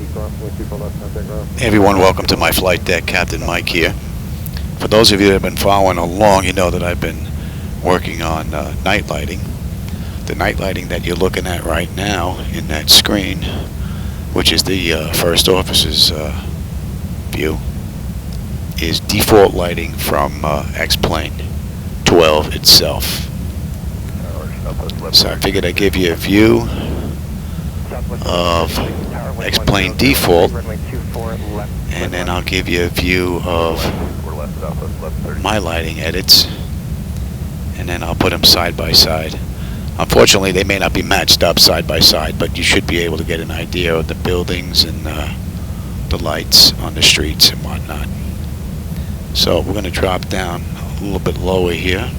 Hey everyone, welcome to my flight deck. Captain Mike here. For those of you that have been following along, you know that I've been working on night lighting. The night lighting that you're looking at right now in that screen, which is the first officer's view, is default lighting from X-Plane 12 itself. So I figured I'd give you a view of X-Plane default, and then I'll give you a view of my lighting edits, and then I'll put them side by side. Unfortunately, they may not be matched up side by side, but you should be able to get an idea of the buildings and the lights on the streets and whatnot. So we're going to drop down a little bit lower here.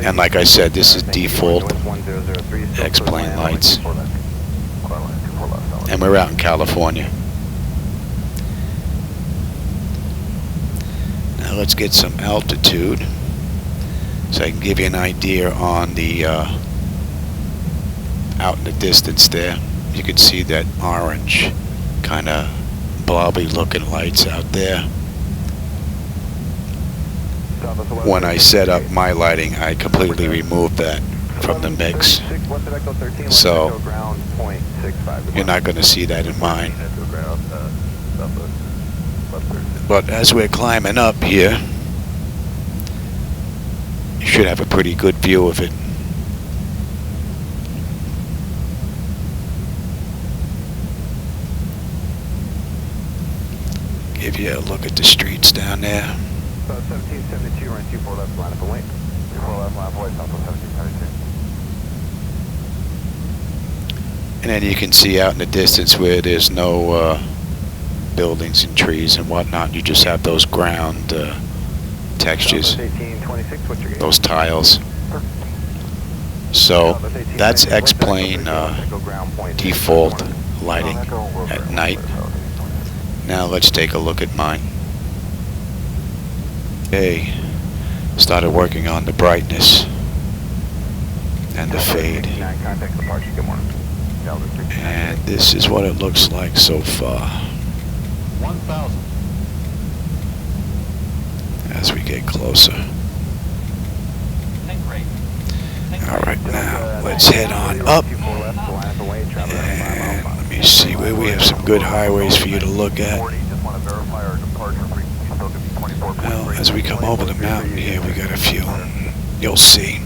And like I said, this is default X-Plane lights. And we're out in California. Now let's get some altitude so I can give you an idea on the out in the distance there. You can see that orange kind of blobby looking lights out there. When I set up my lighting, I completely removed that from the mix, so you're not going to see that in mine. But as we're climbing up here, you should have a pretty good view of it. Give you a look at the streets down there. 1772, run 24 left, line up and wait. 24 left, line up and wait, southwest 1772. And then you can see out in the distance where there's no buildings and trees and whatnot. You just have those ground textures, those tiles. So that's X-Plane default lighting at night. Now let's take a look at mine. Okay, started working on the brightness and the fade, and this is what it looks like so far. 1000. As we get closer. Alright, now let's head on up, and let me see where we have some good highways for you to look at. Well, as we come over the mountain here, we got a few. You'll see.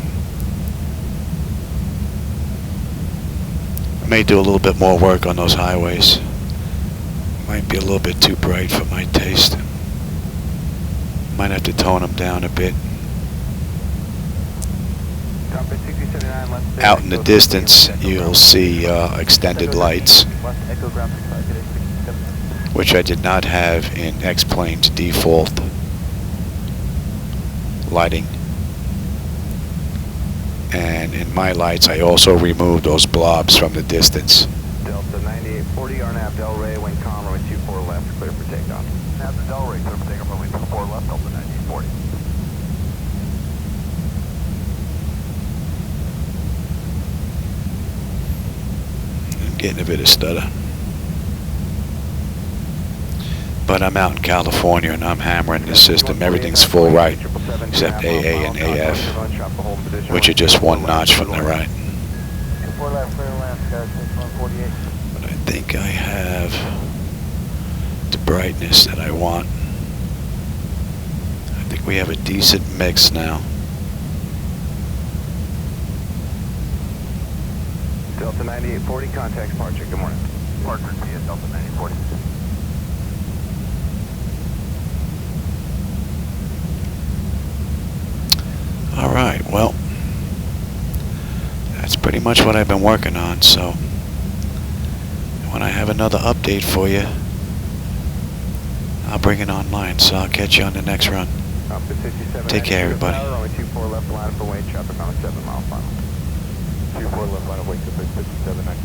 I may do a little bit more work on those highways. Might be a little bit too bright for my taste. Might have to tone them down a bit. Out in the distance, you'll see extended lights, which I did not have in X-Plane's default lighting. And in my lights, I also removed those blobs from the distance. Delta 9840, RNAV Delray, wind calm, runway 24 left, clear for takeoff. NAV Delray, clear for takeoff, runway 24 left, Delta 9840. I'm getting a bit of stutter. But I'm out in California and I'm hammering the system. Everything's full right, except AA and AF, which are just one notch from the right. But I think I have the brightness that I want. I think we have a decent mix now. Delta 9840, contact departure. Good morning. Departure via Delta 9840. Alright, well, that's pretty much what I've been working on, so when I have another update for you, I'll bring it online, so I'll catch you on the next run. Take care, everybody. 24 left, line up away, traffic on a 7 mile final. 24 left, line up away to 57 next.